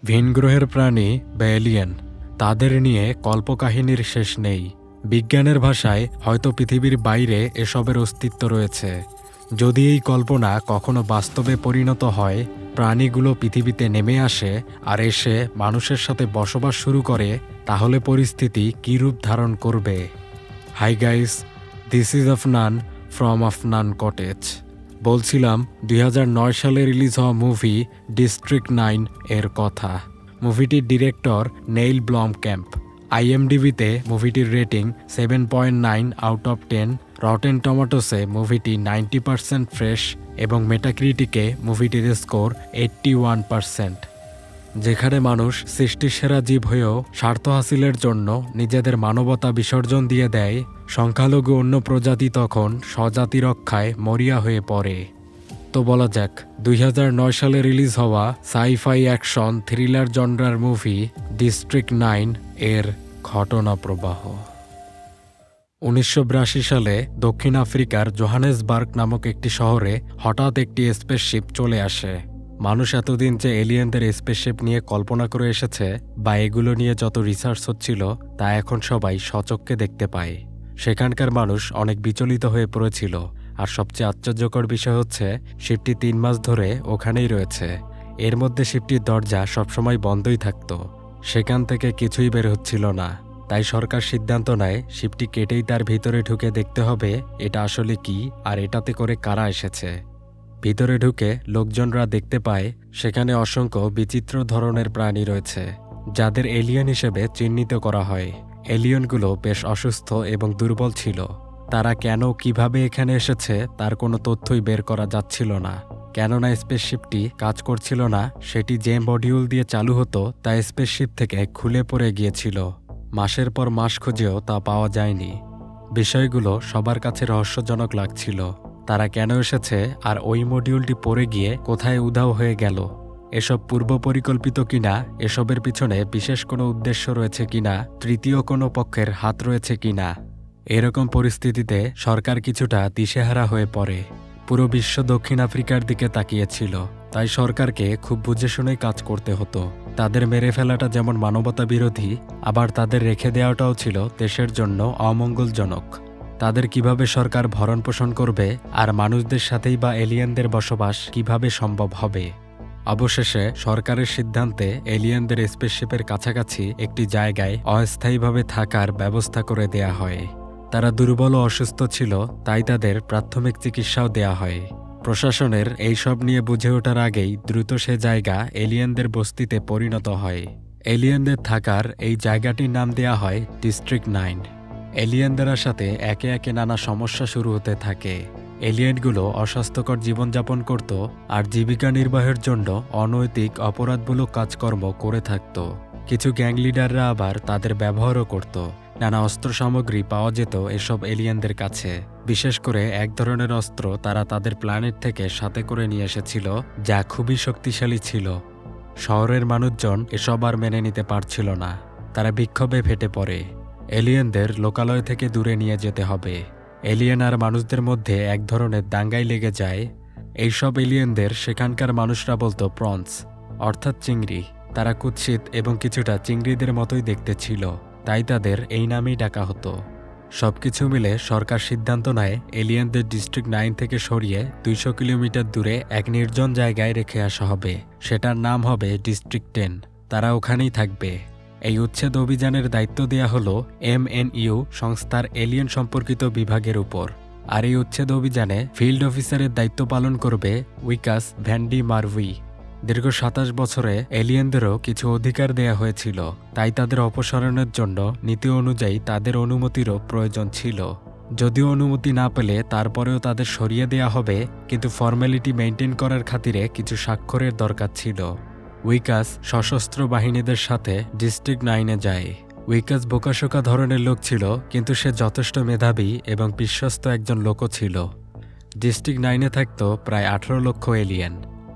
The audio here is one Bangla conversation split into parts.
ভিন গ্রহের প্রাণী বা এলিয়েন, তাদের নিয়ে কল্পকাহিনীর শেষ নেই। বিজ্ঞানের ভাষায় হয়তো পৃথিবীর বাইরে এসবের অস্তিত্ব রয়েছে। যদি এই কল্পনা কখনো বাস্তবে পরিণত হয়, প্রাণীগুলো পৃথিবীতে নেমে আসে আর এসে মানুষের সাথে বসবাস শুরু করে, তাহলে পরিস্থিতি কী রূপ ধারণ করবে? Hi guys, this is Afnan from Afnan cottage. বলছিলাম 2009 সালে রিলিজ হওয়া মুভি ডিস্ট্রিক্ট 9 এর কথা। মুভিটির ডিরেক্টর নেইল ব্লমক্যাম্প। আইএমডিবিতে মুভিটির রেটিং 7.9 আউট অফ 10, রটেন টমেটোসে মুভিটি 90% ফ্রেশ এবং মেটাক্রিটিকে মুভিটির স্কোর 81%। যেখানে মানুষ সৃষ্টির সেরা জীব হয়েও স্বার্থ হাসিলের জন্য নিজেদের মানবতা বিসর্জন দিয়ে দেয়, সংখ্যালঘু অন্য প্রজাতি তখন স্বজাতি রক্ষায় মরিয়া হয়ে পড়ে। তো বলা যাক, 2009 সালে রিলিজ হওয়া সাই-ফাই অ্যাকশন থ্রিলার জনরার মুভি ডিস্ট্রিক্ট 9 এর ঘটনা প্রবাহ। 1982 সালে দক্ষিণ আফ্রিকার জোহানেসবার্গ নামক একটি শহরে হঠাৎ একটি স্পেসশিপ চলে আসে। মানুষ এতদিন যে এলিয়েনদের স্পেসশিপ নিয়ে কল্পনা করে এসেছে বা এগুলো নিয়ে যত রিসার্চ হচ্ছিল, তা এখন সবাই স্বচক্ষে দেখতে পায়। সেখানকার মানুষ অনেক বিচলিত হয়ে পড়েছিল। আর সবচেয়ে আশ্চর্যকর বিষয় হচ্ছে, শিপটি 3 মাস ধরে ওখানেই রয়েছে। এর মধ্যে শিপটির দরজা সবসময় বন্ধই থাকত। সেখান থেকে কিছুই বের হচ্ছিল না। তাই সরকার সিদ্ধান্ত নেয় শিপটি কেটেই তার ভিতরে ঢুকে দেখতে হবে এটা আসলে কি আর এটাতে করে কারা এসেছে। ভিতরে ঢুকে লোকজনরা দেখতে পায় সেখানে অসংখ্য বিচিত্র ধরনের প্রাণী রয়েছে, যাদের এলিয়েন হিসেবে চিহ্নিত করা হয়। এলিয়েনগুলো বেশ অসুস্থ এবং দুর্বল ছিল। তারা কেন কিভাবে এখানে এসেছে তার কোনো তথ্যই বের করা যাচ্ছিল না। কেননা স্পেসশিপটি কাজ করছিল না, সেটি যে মডিউল দিয়ে চালু হতো তা স্পেসশিপ থেকে খুলে পড়ে গিয়েছিল। মাসের পর মাস খুঁজেও তা পাওয়া যায়নি। বিষয়গুলো সবার কাছে রহস্যজনক লাগছিল। তারা কেন এসেছে আর ওই মডিউলটি পড়ে গিয়ে কোথায় উধাও হয়ে গেল? এসব পূর্ব পরিকল্পিত কিনা, এসবের পিছনে বিশেষ কোনো উদ্দেশ্য রয়েছে কিনা, তৃতীয় কোনো পক্ষের হাত রয়েছে কিনা? এরকম পরিস্থিতিতে সরকার কিছুটা দিশেহারা হয়ে পড়ে। পুরো বিশ্ব দক্ষিণ আফ্রিকার দিকে তাকিয়েছিল। তাই সরকারকে খুব বুঝে শুনেই কাজ করতে হতো। তাদের মেরে ফেলাটা যেমন মানবতা বিরোধী, আবার তাদের রেখে দেওয়াটাও ছিল দেশের জন্য অমঙ্গলজনক। তাদের কিভাবে সরকার ভরণ পোষণ করবে আর মানুষদের সাথেই বা এলিয়েনদের বসবাস কিভাবে সম্ভব হবে? অবশেষে সরকারের সিদ্ধান্তে এলিয়েনদের স্পেসশিপের কাছাকাছি একটি জায়গায় অস্থায়ীভাবে থাকার ব্যবস্থা করে দেয়া হয়। তারা দুর্বল ও অসুস্থ ছিল, তাই তাদের প্রাথমিক চিকিৎসাও দেয়া হয়। প্রশাসনের এইসব নিয়ে বুঝে ওঠার আগেই দ্রুত সে জায়গা এলিয়েনদের বস্তিতে পরিণত হয়। এলিয়েনদের থাকার এই জায়গাটির নাম দেয়া হয় ডিস্ট্রিক্ট 9। এলিয়েনদের সাথে একে একে নানা সমস্যা শুরু হতে থাকে। এলিয়েনগুলো অস্বাস্থ্যকর জীবনযাপন করত আর জীবিকা নির্বাহের জন্য অনৈতিক অপরাধমূলক কাজকর্ম করে থাকত। কিছু গ্যাং লিডাররা আবার তাদের ব্যবহারও করত। নানা অস্ত্র সামগ্রী পাওয়া যেত এসব এলিয়েনদের কাছে। বিশেষ করে এক ধরনের অস্ত্র তারা তাদের প্ল্যানেট থেকে সাথে করে নিয়ে এসেছিল, যা খুবই শক্তিশালী ছিল। শহরের মানুষজন এসব আর মেনে নিতে পারছিল না। তারা বিক্ষোভে ফেটে পড়ে। এলিয়েনদের লোকালয় থেকে দূরে নিয়ে যেতে হবে। এলিয়েন আর মানুষদের মধ্যে এক ধরনের দাঙ্গাই লেগে যায়। এইসব এলিয়েনদের সেখানকার মানুষরা বলতো প্রন্স, অর্থাৎ চিংড়ি। তারা কুৎসিত এবং কিছুটা চিংড়িদের মতোই দেখতে ছিল, তাই তাদের এই নামেই ডাকা হতো। সবকিছু মিলে সরকার সিদ্ধান্ত নেয় এলিয়েনদের ডিস্ট্রিক্ট 9 থেকে সরিয়ে 200 কিলোমিটার দূরে এক নির্জন জায়গায় রেখে আসা হবে। সেটার নাম হবে ডিস্ট্রিক্ট 10। তারা ওখানেই থাকবে। এই উচ্ছেদ অভিযানের দায়িত্ব দেয়া হলো MNU সংস্থার এলিয়েন সম্পর্কিত বিভাগের উপর। আর এই উচ্ছেদ অভিযানে ফিল্ড অফিসারের দায়িত্ব পালন করবে উইকাস ভ্যান ডি মারউই। দীর্ঘ 27 বছরে এলিয়েনদেরও কিছু অধিকার দেয়া হয়েছিল, তাই তাদের অপসারণের জন্য নীতি অনুযায়ী তাদের অনুমতিরও প্রয়োজন ছিল। যদিও অনুমতি না পেলে তারপরেও তাদের সরিয়ে দেয়া হবে, কিন্তু ফর্মালিটি মেনটেন করার খাতিরে কিছু স্বাক্ষরের দরকার ছিল। উইকাস সশস্ত্র বাহিনীদের সাথে ডিস্ট্রিক্ট 9-এ যায়। উইকাস বোকাশোকা ধরনের লোক ছিল, কিন্তু সে যথেষ্ট মেধাবী এবং বিশ্বস্ত একজন লোকও ছিল। ডিস্ট্রিক্ট 9-এ থাকত প্রায় 18 লক্ষ এলিয়েন।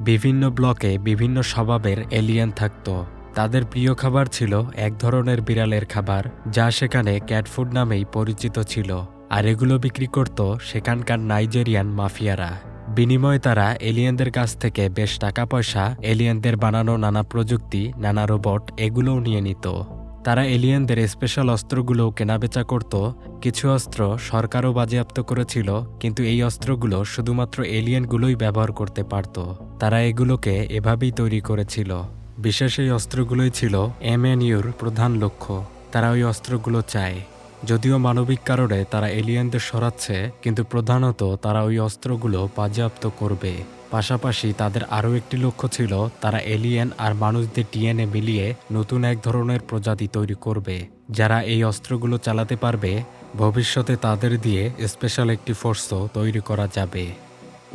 বিভিন্ন ব্লকে বিভিন্ন স্বভাবের এলিয়েন থাকত। তাদের প্রিয় খাবার ছিল এক ধরনের বিড়ালের খাবার, যা সেখানে ক্যাটফুড নামেই পরিচিত ছিল। আর এগুলো বিক্রি করত সেখানকার নাইজেরিয়ান মাফিয়ারা। বিনিময়ে তারা এলিয়েনদের কাছ থেকে বেশ টাকা পয়সা, এলিয়েনদের বানানো নানা প্রযুক্তি, নানা রোবট এগুলোও নিয়ে নিত। তারা এলিয়েনদের স্পেশাল অস্ত্রগুলোও কেনাবেচা করত। কিছু অস্ত্র সরকারও বাজেয়াপ্ত করেছিল, কিন্তু এই অস্ত্রগুলো শুধুমাত্র এলিয়েনগুলোই ব্যবহার করতে পারত। তারা এগুলোকে এভাবেই তৈরি করেছিল। বিশেষ এই অস্ত্রগুলোই ছিল MNUর প্রধান লক্ষ্য। তারা ওই অস্ত্রগুলো চায়। যদিও মানবিক কারণে তারা এলিয়েনদের সরাচ্ছে, কিন্তু প্রধানত তারা ওই অস্ত্রগুলো বাজেয়াপ্ত করবে। পাশাপাশি তাদের আরও একটি লক্ষ্য ছিল, তারা এলিয়েন আর মানুষদের DNA মিলিয়ে নতুন এক ধরনের প্রজাতি তৈরি করবে, যারা এই অস্ত্রগুলো চালাতে পারবে। ভবিষ্যতে তাদের দিয়ে স্পেশাল একটি ফোর্সও তৈরি করা যাবে।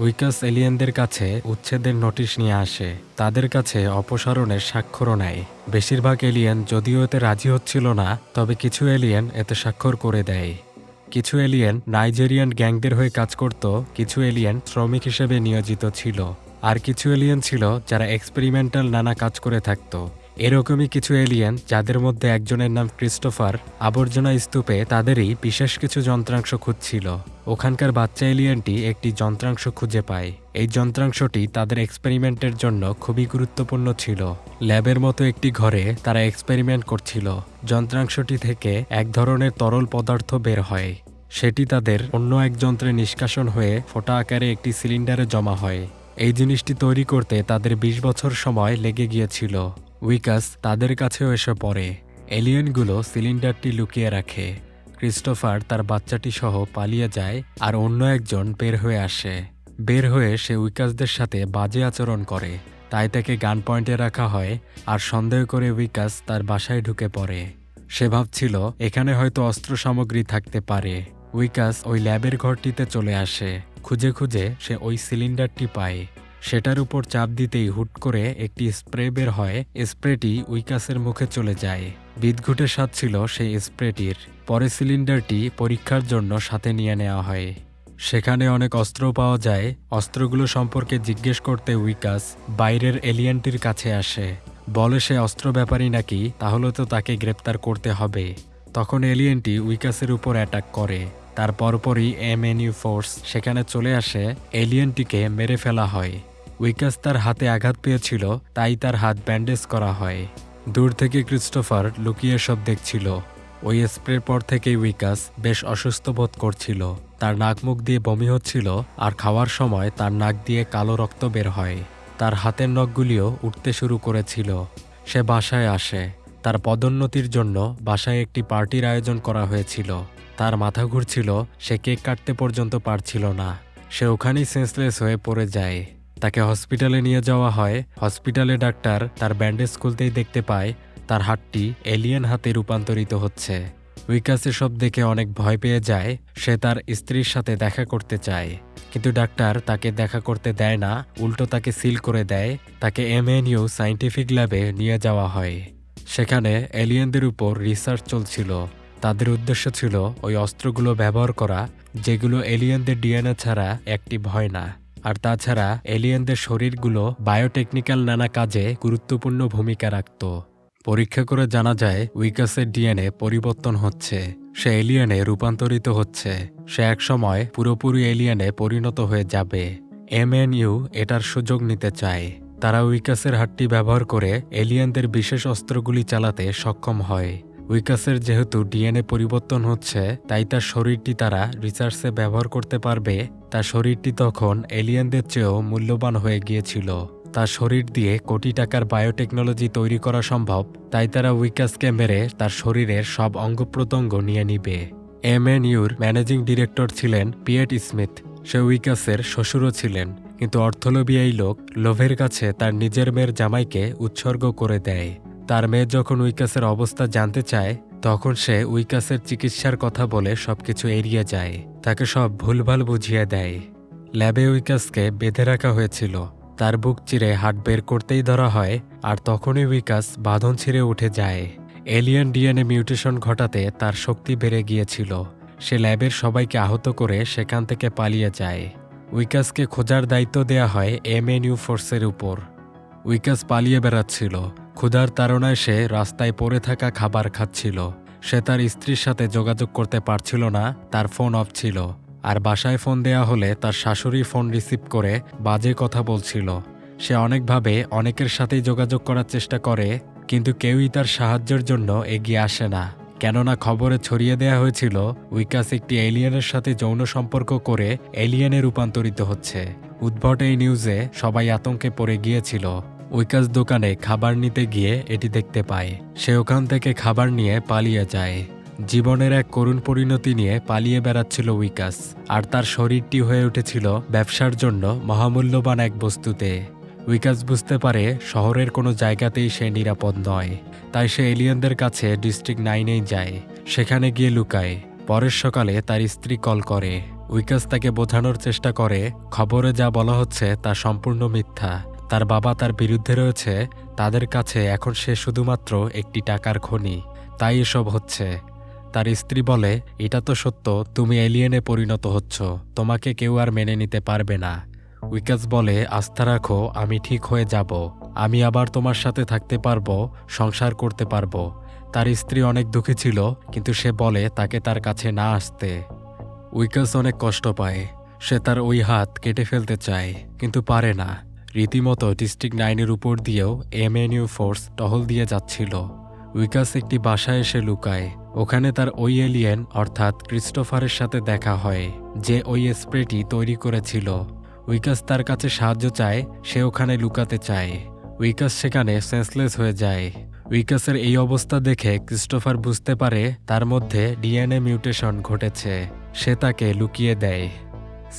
উইকাস এলিয়েনদের কাছে উচ্ছেদের নোটিশ নিয়ে আসে। তাদের কাছে অপসারণের স্বাক্ষরও নেয়। বেশিরভাগ এলিয়েন যদিও এতে রাজি হচ্ছিল না, তবে কিছু এলিয়েন এতে স্বাক্ষর করে দেয়। কিছু এলিয়েন নাইজেরিয়ান গ্যাংদের হয়ে কাজ করত, কিছু এলিয়েন শ্রমিক হিসেবে নিয়োজিত ছিল, আর কিছু এলিয়েন ছিল যারা এক্সপেরিমেন্টাল নানা কাজ করে থাকত। এরকমই কিছু এলিয়েন, যাদের মধ্যে একজনের নাম ক্রিস্টোফার, আবর্জনা স্তূপে তাদেরই বিশেষ কিছু যন্ত্রাংশ খুঁজছিল। ওখানকার বাচ্চা এলিয়েনটি একটি যন্ত্রাংশ খুঁজে পায়। এই যন্ত্রাংশটি তাদের এক্সপেরিমেন্টের জন্য খুবই গুরুত্বপূর্ণ ছিল। ল্যাবের মতো একটি ঘরে তারা এক্সপেরিমেন্ট করছিল। যন্ত্রাংশটি থেকে এক ধরনের তরল পদার্থ বের হয়। সেটি তাদের অন্য এক যন্ত্রে নিষ্কাশন হয়ে ফোঁটা আকারে একটি সিলিন্ডারে জমা হয়। এই জিনিসটি তৈরি করতে তাদের 20 বছর সময় লেগে গিয়েছিল। উইকাস তাদের কাছেও এসে পড়ে। এলিয়েনগুলো সিলিন্ডারটি লুকিয়ে রাখে। ক্রিস্টোফার তার বাচ্চাটি সহ পালিয়ে যায়, আর অন্য একজন বের হয়ে আসে। বের হয়ে সে উইকাসদের সাথে বাজে আচরণ করে, তাই তাকে গান পয়েন্টে রাখা হয়। আর সন্দেহ করে উইকাস তার বাসায় ঢুকে পড়ে। সে ভাবছিল এখানে হয়তো অস্ত্র সামগ্রী থাকতে পারে। উইকাস ওই ল্যাবের ঘরটিতে চলে আসে। খুঁজে খুঁজে সে ওই সিলিন্ডারটি পায়। সেটার উপর চাপ দিতেই হুট করে একটি স্প্রে বের হয়। স্প্রেটি উইকাসের মুখে চলে যায়। বিদঘুটে স্বাদ ছিল সেই স্প্রেটির। পরে সিলিন্ডারটি পরীক্ষার জন্য সাথে নিয়ে নেওয়া হয়। সেখানে অনেক অস্ত্র পাওয়া যায়। অস্ত্রগুলো সম্পর্কে জিজ্ঞেস করতে উইকাস বাইরের এলিয়েনটির কাছে আসে। বলে সে অস্ত্র ব্যাপারী নাকি, তাহলে তো তাকে গ্রেপ্তার করতে হবে। তখন এলিয়েনটি উইকাসের উপর অ্যাটাক করে। তার পরপরই MNU ফোর্স সেখানে চলে আসে। এলিয়েনটিকে মেরে ফেলা হয়। উইকাস তার হাতে আঘাত পেয়েছিল, তাই তার হাত ব্যান্ডেজ করা হয়। দূর থেকে ক্রিস্টোফার লুকিয়ে সব দেখছিল। ওই স্প্রের পর থেকেই উইকাস বেশ অসুস্থ বোধ করছিল। তার নাক মুখ দিয়ে বমি হচ্ছিল, আর খাওয়ার সময় তার নাক দিয়ে কালো রক্ত বের হয়। তার হাতের নখগুলিও উঠতে শুরু করেছিল। সে বাসায় আসে। তার পদোন্নতির জন্য বাসায় একটি পার্টির আয়োজন করা হয়েছিল। তার মাথা ঘুরছিল, সে কেক কাটতে পর্যন্ত পারছিল না। সে ওখানেই সেন্সলেস হয়ে পড়ে যায়। তাকে হসপিটালে নিয়ে যাওয়া হয়। হসপিটালে ডাক্তার তার ব্যান্ডেজ খুলতেই দেখতে পায় তার হাতটি এলিয়েন হাতে রূপান্তরিত হচ্ছে। উইকাস এসব দেখে অনেক ভয় পেয়ে যায়। সে তার স্ত্রীর সাথে দেখা করতে চায়, কিন্তু ডাক্তার তাকে দেখা করতে দেয় না, উল্টো তাকে সিল করে দেয়। তাকে MNU সায়েন্টিফিক ল্যাবে নিয়ে যাওয়া হয়। সেখানে এলিয়েনদের উপর রিসার্চ চলছিল। তাদের উদ্দেশ্য ছিল ওই অস্ত্রগুলো ব্যবহার করা, যেগুলো এলিয়েনদের DNA ছাড়া অ্যাক্টিভ হয় না। আর তাছাড়া এলিয়েনদের শরীরগুলো বায়োটেকনিক্যাল নানা কাজে গুরুত্বপূর্ণ ভূমিকা রাখত। পরীক্ষা করে জানা যায় উইকাসের DNA পরিবর্তন হচ্ছে। সে এলিয়েনে রূপান্তরিত হচ্ছে। সে একসময় পুরোপুরি এলিয়েনে পরিণত হয়ে যাবে। MNU এটার সুযোগ নিতে চায়। তারা উইকাসের হাতটি ব্যবহার করে এলিয়েনদের বিশেষ অস্ত্রগুলি চালাতে সক্ষম হয়। উইকাসের যেহেতু DNA পরিবর্তন হচ্ছে, তাই তার শরীরটি তারা রিসার্চে ব্যবহার করতে পারবে। তার শরীরটি তখন এলিয়েনদের চেয়েও মূল্যবান হয়ে গিয়েছিল। তার শরীর দিয়ে কোটি টাকার বায়োটেকনোলজি তৈরি করা সম্ভব, তাই তারা উইকাসকে মেরে তার শরীরের সব অঙ্গ প্রত্যঙ্গ নিয়ে নিবে। MNUর ম্যানেজিং ডিরেক্টর ছিলেন পিয়েট স্মিথ। সে উইকাসের শ্বশুরও ছিলেন, কিন্তু অর্থলোভী এই লোক লোভের কাছে তার নিজের মেয়ের জামাইকে উৎসর্গ করে দেয়। তার মেয়ে যখন উইকাসের অবস্থা জানতে চায়, তখন সে উইকাসের চিকিৎসার কথা বলে সবকিছু এড়িয়ে যায়। তাকে সব ভুলভাল বুঝিয়ে দেয়। ল্যাবে উইকাসকে বেঁধে রাখা হয়েছিল। তার বুক চিরে হাট বের করতেই ধরা হয়, আর তখনই উইকাস বাঁধন ছিঁড়ে উঠে যায়। এলিয়েন DNA মিউটেশন ঘটাতে তার শক্তি বেড়ে গিয়েছিল। সে ল্যাবের সবাইকে আহত করে সেখান থেকে পালিয়ে যায়। উইকাসকে খোঁজার দায়িত্ব দেয়া হয় MNU ফোর্সের উপর। উইকাস পালিয়ে বেড়াচ্ছিল। ক্ষুধার তাড়নায় সে রাস্তায় পড়ে থাকা খাবার খাচ্ছিল। সে তার স্ত্রীর সাথে যোগাযোগ করতে পারছিল না, তার ফোন অফ ছিল। আর বাসায় ফোন দেয়া হলে তার শাশুড়ি ফোন রিসিভ করে বাজে কথা বলছিল। সে অনেকভাবে অনেকের সাথেই যোগাযোগ করার চেষ্টা করে, কিন্তু কেউই তার সাহায্যের জন্য এগিয়ে আসে না। কেননা খবরে ছড়িয়ে দেয়া হয়েছিল উইকাস একটি এলিয়েনের সাথে যৌন সম্পর্ক করে এলিয়েনে রূপান্তরিত হচ্ছে। উদ্ভট এই নিউজে সবাই আতঙ্কে পড়ে গিয়েছিল। উইকাস দোকানে খাবার নিতে গিয়ে এটি দেখতে পায়। সে ওখান থেকে খাবার নিয়ে পালিয়ে যায়। জীবনের এক করুণ পরিণতি নিয়ে পালিয়ে বেড়াচ্ছিল উইকাস, আর তার শরীরটি হয়ে উঠেছিল ব্যবসার জন্য মহামূল্যবান এক বস্তুতে। উইকাস বুঝতে পারে শহরের কোনো জায়গাতেই সে নিরাপদ নয়, তাই সে এলিয়েনদের কাছে ডিস্ট্রিক্ট 9-এই যায়। সেখানে গিয়ে লুকায়। পরের সকালে তার স্ত্রী কল করে। উইকাস তাকে বোঝানোর চেষ্টা করে খবরে যা বলা হচ্ছে তা সম্পূর্ণ মিথ্যা। তার বাবা তার বিরুদ্ধে রয়েছে, তাদের কাছে এখন সে শুধুমাত্র একটি টাকার খনি, তাই এসব হচ্ছে। তার স্ত্রী বলে, এটা তো সত্য, তুমি এলিয়েনে পরিণত হচ্ছ, তোমাকে কেউ আর মেনে নিতে পারবে না। উইকাস বলে, আস্থা রাখো, আমি ঠিক হয়ে যাব, আমি আবার তোমার সাথে থাকতে পারবো, সংসার করতে পারবো। তার স্ত্রী অনেক দুঃখী ছিল, কিন্তু সে বলে তাকে তার কাছে না আসতে। উইকাস অনেক কষ্ট পায়। সে তার ওই হাত কেটে ফেলতে চায়, কিন্তু পারে না। রীতিমতো ডিস্ট্রিক্ট 9-এর উপর দিয়েও MNU ফোর্স টহল দিয়ে যাচ্ছিল। উইকাস একটি বাসায় এসে লুকায়। ওখানে তার ওই এলিয়েন অর্থাৎ ক্রিস্টোফারের সাথে দেখা হয়, যে ওই স্প্রেটি তৈরি করেছিল। উইকাস তার কাছে সাহায্য চায়, সে ওখানে লুকাতে চায়। উইকাস সেখানে সেন্সলেস হয়ে যায়। উইকাসের এই অবস্থা দেখে ক্রিস্টোফার বুঝতে পারে তার মধ্যে DNA মিউটেশন ঘটেছে। সে তাকে লুকিয়ে দেয়।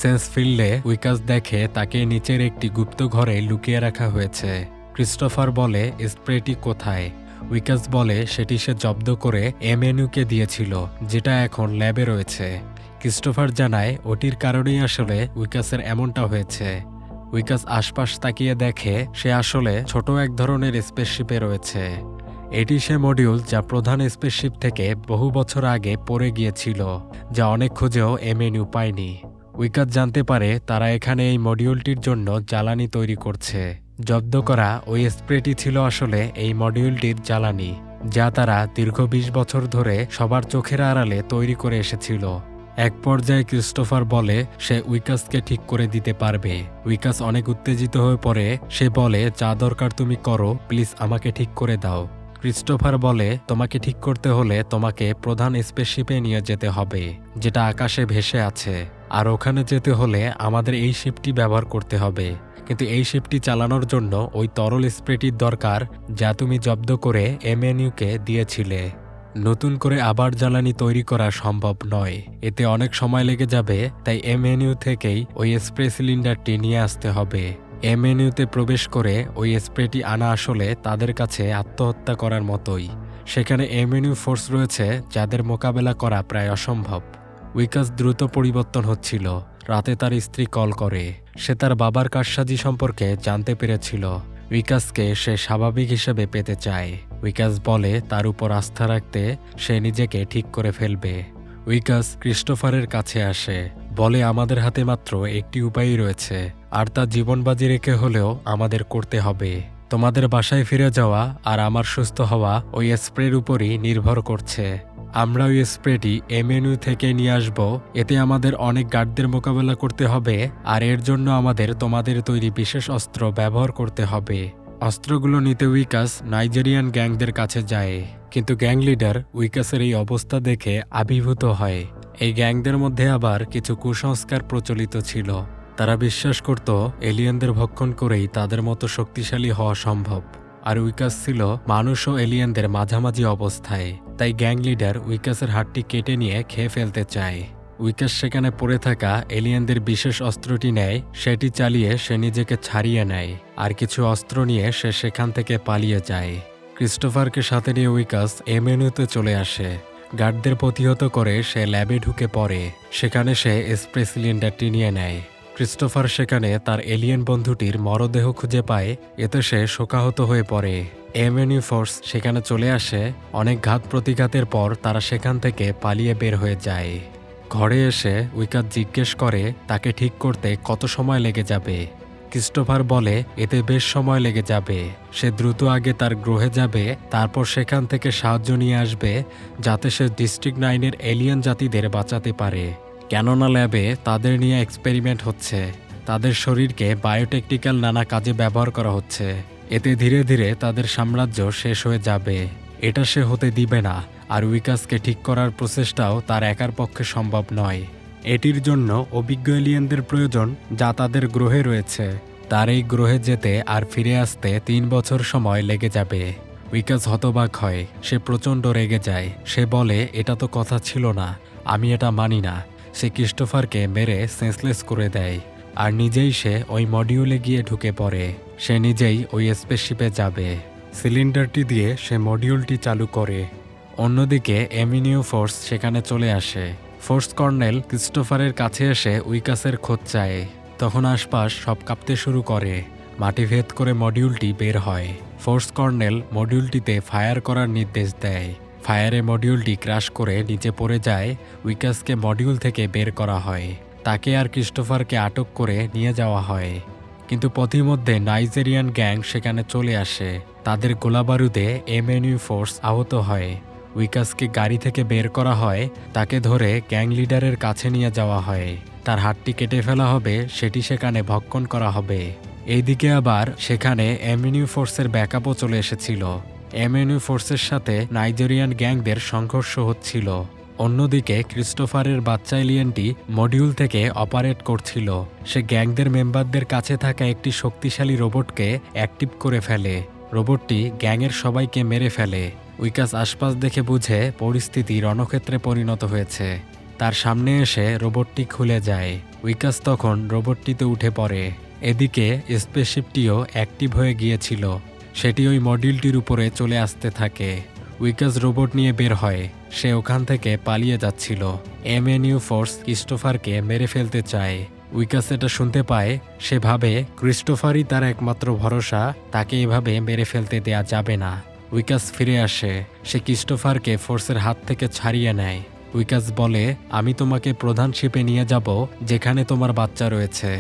সেন্স ফিল্ডে উইকাস দেখে তাকে নিচের একটি গুপ্ত ঘরে লুকিয়ে রাখা হয়েছে। ক্রিস্টোফার বলে, স্প্রেটি কোথায়? উইকাস বলে সেটি সে জব্দ করে MNU-কে দিয়েছিল, যেটা এখন ল্যাবে রয়েছে। ক্রিস্টোফার জানায় ওটির কারণেই আসলে উইকাসের এমনটা হয়েছে। উইকাস আশপাশ তাকিয়ে দেখে সে আসলে ছোট এক ধরনের স্পেসশিপে রয়েছে। এটি সে মডিউল যা প্রধান স্পেসশিপ থেকে বহু বছর আগে পড়ে গিয়েছিল, যা অনেক খুঁজেও MNU পায়নি। উইকাস জানতে পারে তারা এখানে এই মডিউলটির জন্য জ্বালানি তৈরি করছে। জব্দ করা ওই স্প্রেটি ছিল আসলে এই মডিউলটির জ্বালানি, যা তারা দীর্ঘ 20 বছর ধরে সবার চোখের আড়ালে তৈরি করে এসেছিল। এক পর্যায়ে ক্রিস্টোফার বলে সে উইকাসকে ঠিক করে দিতে পারবে। উইকাস অনেক উত্তেজিত হয়ে পড়ে। সে বলে, যা দরকার তুমি করো, প্লিজ আমাকে ঠিক করে দাও। ক্রিস্টোফার বলে, তোমাকে ঠিক করতে হলে তোমাকে প্রধান স্পেসশিপে নিয়ে যেতে হবে, যেটা আকাশে ভেসে আছে। আর ওখানে যেতে হলে আমাদের এই শিপটি ব্যবহার করতে হবে। কিন্তু এই শিপটি চালানোর জন্য ওই তরল স্প্রেটির দরকার, যা তুমি জব্দ করে MNU-কে দিয়েছিলে। নতুন করে আবার জ্বালানি তৈরি করা সম্ভব নয়, এতে অনেক সময় লেগে যাবে। তাই MNU থেকেই ওই স্প্রে সিলিন্ডারটি নিয়ে আসতে হবে। MNU-তে প্রবেশ করে ওই স্প্রেটি আনা আসলে তাদের কাছে আত্মহত্যা করার মতোই। সেখানে MNU ফোর্স রয়েছে যাদের মোকাবেলা করা প্রায় অসম্ভব। উইকাস দ্রুত পরিবর্তন হচ্ছিল। রাতে তার স্ত্রী কল করে। সে তার বাবার কারসাজি সম্পর্কে জানতে পেরেছিল। উইকাসকে সে স্বাভাবিক হিসেবে পেতে চায়। উইকাস বলে তার উপর আস্থা রাখতে, সে নিজেকে ঠিক করে ফেলবে। উইকাস ক্রিস্টোফারের কাছে আসে, বলে আমাদের হাতে মাত্র একটি উপায়ই রয়েছে, আর তা জীবন বাজি রেখে হলেও আমাদের করতে হবে। তোমাদের বাসায় ফিরে যাওয়া আর আমার সুস্থ হওয়া ওই স্প্রের উপরই নির্ভর করছে। আমরা ওই স্প্রেটি MNU থেকে নিয়ে আসব। এতে আমাদের অনেক গার্ডদের মোকাবেলা করতে হবে, আর এর জন্য আমাদের তোমাদের তৈরি বিশেষ অস্ত্র ব্যবহার করতে হবে। অস্ত্রগুলো নিতে উইকাস নাইজেরিয়ান গ্যাংদের কাছে যায়, কিন্তু গ্যাং লিডার উইকাসের এই অবস্থা দেখে আবির্ভূত হয়। এই গ্যাংদের মধ্যে আবার কিছু কুসংস্কার প্রচলিত ছিল। তারা বিশ্বাস করত এলিয়েনদের ভক্ষণ করেই তাদের মতো শক্তিশালী হওয়া সম্ভব। আর উইকাস ছিল মানুষ ও এলিয়েনদের মাঝামাঝি অবস্থায়। তাই গ্যাং লিডার উইকাসের হাতটি কেটে নিয়ে খেয়ে ফেলতে চায়। উইকাস সেখানে পড়ে থাকা এলিয়েনদের বিশেষ অস্ত্রটি নেয়। সেটি চালিয়ে সে নিজেকে ছাড়িয়ে নেয়, আর কিছু অস্ত্র নিয়ে সে সেখান থেকে পালিয়ে যায়। ক্রিস্টোফারকে সাথে নিয়ে উইকাস MNU-তে চলে আসে। গার্ডদের প্রতিহত করে সে ল্যাবে ঢুকে পড়ে। সেখানে সে স্প্রে সিলিন্ডারটি নিয়ে নেয়। ক্রিস্টোফার সেখানে তার এলিয়েন বন্ধুটির মরদেহ খুঁজে পায়। এতে সে শোকাহত হয়ে পড়ে। MNU ফোর্স সেখানে চলে আসে। অনেক ঘাত প্রতিঘাতের পর তারা সেখান থেকে পালিয়ে বের হয়ে যায়। ঘরে এসে উইকাস জিজ্ঞেস করে তাকে ঠিক করতে কত সময় লেগে যাবে। ক্রিস্টোফার বলে এতে বেশ সময় লেগে যাবে। সে দ্রুত আগে তার গ্রহে যাবে, তারপর সেখান থেকে সাহায্য নিয়ে আসবে, যাতে সে ডিস্ট্রিক্ট 9-এর এলিয়েন জাতিদের বাঁচাতে পারে। কেননা ল্যাবে তাদের নিয়ে এক্সপেরিমেন্ট হচ্ছে। তাদের শরীরকে বায়োটেকনিক্যাল নানা কাজে ব্যবহার করা হচ্ছে। এতে ধীরে ধীরে তাদের সাম্রাজ্য শেষ হয়ে যাবে। এটা সে হতে দিবে না। আর উইকাসকে ঠিক করার প্রচেষ্টাও তার একার পক্ষে সম্ভব নয়। এটির জন্য অভিজ্ঞ এলিয়েনদের প্রয়োজন, যা তাদের গ্রহে রয়েছে। তার এই গ্রহে যেতে আর ফিরে আসতে 3 বছর সময় লেগে যাবে। উইকাস হতবাক হয়, সে প্রচণ্ড রেগে যায়। সে বলে, এটা তো কথা ছিল না, আমি এটা মানি না। সে ক্রিস্টোফারকে মেরে সেন্সলেস করে দেয়। আর নিজেই সে ওই মডিউলে গিয়ে ঢুকে পড়ে। সে নিজেই ওই স্পেসশিপে যাবে। সিলিন্ডারটি দিয়ে সে মডিউলটি চালু করে। অন্যদিকে এমিনিউ ফোর্স সেখানে চলে আসে। ফোর্স কর্নেল ক্রিস্টোফারের কাছে এসে উইকাসের খোঁজ চায়। তখন আশপাশ সব কাঁপতে শুরু করে। মাটি ভেদ করে মডিউলটি বের হয়। ফোর্স কর্নেল মডিউলটিতে ফায়ার করার নির্দেশ দেয়। ফায়ারে মডিউলটি ক্র্যাশ করে নিচে পড়ে যায়। উইকাসকে মডিউল থেকে বের করা হয়। তাকে আর ক্রিস্টোফারকে আটক করে নিয়ে যাওয়া হয়। কিন্তু পথিমধ্যে নাইজেরিয়ান গ্যাং সেখানে চলে আসে। তাদের গোলাবারুদে এমএনইউ ফোর্স আহত হয়। উইকাসকে গাড়ি থেকে বের করা হয়। তাকে ধরে গ্যাং লিডারের কাছে নিয়ে যাওয়া হয়। তার হাতটি কেটে ফেলা হবে, সেটি সেখানে ভক্ষণ করা হবে। এইদিকে আবার সেখানে এমএনইউ ফোর্সের ব্যাকআপও চলে এসেছিল। এমএনইউ ফোর্সের সাথে নাইজেরিয়ান গ্যাংদের সংঘর্ষ হচ্ছিল। অন্যদিকে ক্রিস্টোফারের বাচ্চা এলিয়েনটি মডিউল থেকে অপারেট করছিল। সে গ্যাংদের মেম্বারদের কাছে থাকা একটি শক্তিশালী রোবটকে অ্যাক্টিভ করে ফেলে। রোবটটি গ্যাংয়ের সবাইকে মেরে ফেলে। উইকাস আশপাশ দেখে বুঝে পরিস্থিতি রণক্ষেত্রে পরিণত হয়েছে। তার সামনে এসে রোবটটি খুলে যায়। উইকাস তখন রোবটটিতে উঠে পড়ে। এদিকে স্পেসশিপটিও অ্যাক্টিভ হয়ে গিয়েছিল। সেটি ওই মডিউলটির উপরে চলে আসতে থাকে। উইকাস রোবট নিয়ে বের হয়। সে ওখান থেকে পালিয়ে যাচ্ছিল। এমএনইউ ফোর্স ক্রিস্টোফারকে মেরে ফেলতে চায়। উইকাস এটা শুনতে পায়। সে ভাবে ক্রিস্টোফারই তার একমাত্র ভরসা, তাকে এভাবে মেরে ফেলতে দেয়া যাবে না। উইকাস ফিরে আসে। সে ক্রিস্টোফারকে ফোর্সের হাত থেকে ছাড়িয়ে নেয়। উইকাস বলে, আমি তোমাকে প্রধান শিপে নিয়ে যাব, যেখানে তোমার বাচ্চা রয়েছে।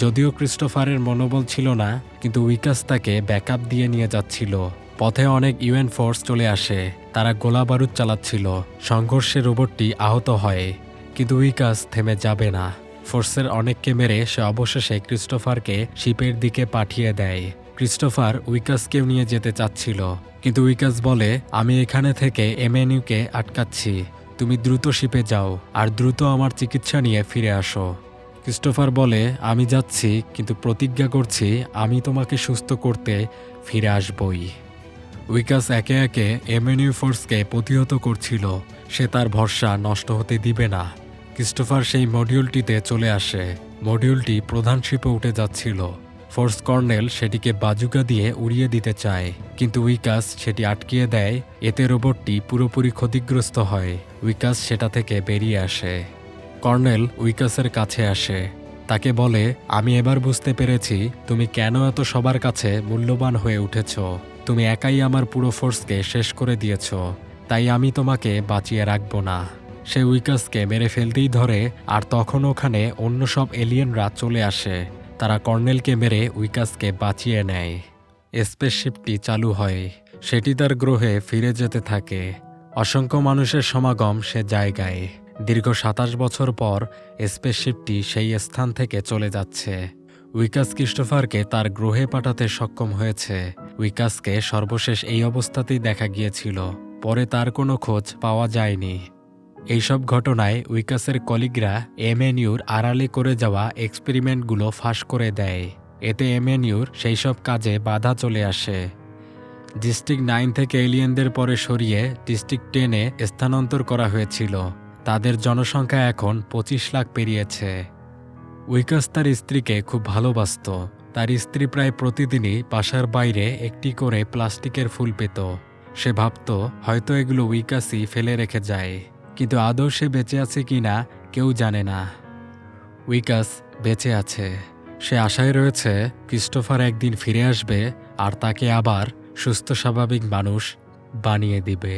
যদিও ক্রিস্টোফারের মনোবল ছিল না, কিন্তু উইকাস তাকে ব্যাকআপ দিয়ে নিয়ে যাচ্ছিল। পথে অনেক ইউএন ফোর্স চলে আসে। তারা গোলাবারুদ চালাচ্ছিল। সংঘর্ষে রোবটটি আহত হয়। কিন্তু উইকাস থেমে যাবে না। ফোর্সের অনেককে মেরে সে অবশেষে ক্রিস্টোফারকে শিপের দিকে পাঠিয়ে দেয়। ক্রিস্টোফার উইকাসকেও নিয়ে যেতে চাচ্ছিল, কিন্তু উইকাস বলে, আমি এখানে থেকে এমএনইউকে আটকাচ্ছি। তুমি দ্রুত শিপে যাও, আর দ্রুত আমার চিকিৎসা নিয়ে ফিরে আসো। ক্রিস্টোফার বলে, আমি যাচ্ছি, কিন্তু প্রতিজ্ঞা করছি আমি তোমাকে সুস্থ করতে ফিরে আসবই। উইকাস একে একে এমএনইউ ফোর্সকে প্রতিহত করছিল। সে তার ভরসা নষ্ট হতে দিবে না। ক্রিস্টোফার সেই মডিউলটিতে চলে আসে। মডিউলটি প্রধান শিপে উঠে যাচ্ছিল। ফোর্স কর্নেল সেটিকে বাজুকা দিয়ে উড়িয়ে দিতে চায়, কিন্তু উইকাস সেটি আটকিয়ে দেয়। এতে রোবটটি পুরোপুরি ক্ষতিগ্রস্ত হয়। উইকাস সেটা থেকে বেরিয়ে আসে। কর্নেল উইকাসের কাছে আসে। তাকে বলে, আমি এবার বুঝতে পেরেছি তুমি কেন এত সবার কাছে মূল্যবান হয়ে উঠেছ। তুমি একাই আমার পুরো ফোর্সকে শেষ করে দিয়েছ, তাই আমি তোমাকে বাঁচিয়ে রাখব না। সে উইকাসকে মেরে ফেলতেই ধরে, আর তখন ওখানে অন্য সব এলিয়েনরা চলে আসে। তারা কর্নেলকে মেরে উইকাসকে বাঁচিয়ে নেয়। স্পেসশিপটি চালু হয়। সেটি তার গ্রহে ফিরে যেতে থাকে। অসংখ্য মানুষের সমাগম সে জায়গায়। দীর্ঘ 27 বছর পর স্পেসশিপটি সেই স্থান থেকে চলে যাচ্ছে। উইকাস ক্রিস্টোফারকে তার গ্রহে পাঠাতে সক্ষম হয়েছে। উইকাসকে সর্বশেষ এই অবস্থাতেই দেখা গিয়েছিল। পরে তার কোনো খোঁজ পাওয়া যায়নি। এইসব ঘটনায় উইকাসের কলিগরা এমএনইউর আড়ালে করে যাওয়া এক্সপেরিমেন্টগুলো ফাঁস করে দেয়। এতে এমএনইউর সেই সব কাজে বাধা চলে আসে। ডিস্ট্রিক্ট 9 থেকে এলিয়েনদের পরে সরিয়ে ডিস্ট্রিক্ট 10-এ স্থানান্তর করা হয়েছিল। তাদের জনসংখ্যা এখন 25 লাখ পেরিয়েছে। উইকাস তার স্ত্রীকে খুব ভালোবাসত। তার স্ত্রী প্রায় প্রতিদিনই বাসার বাইরে একটি করে প্লাস্টিকের ফুল পেত। সে ভাবত হয়তো এগুলো উইকাসই ফেলে রেখে যায়, কিন্তু আদৌ সে বেঁচে আছে কিনা কেউ জানে না। উইকাস বেঁচে আছে। সে আশায় রয়েছে ক্রিস্টোফার একদিন ফিরে আসবে আর তাকে আবার সুস্থ স্বাভাবিক মানুষ বানিয়ে দিবে।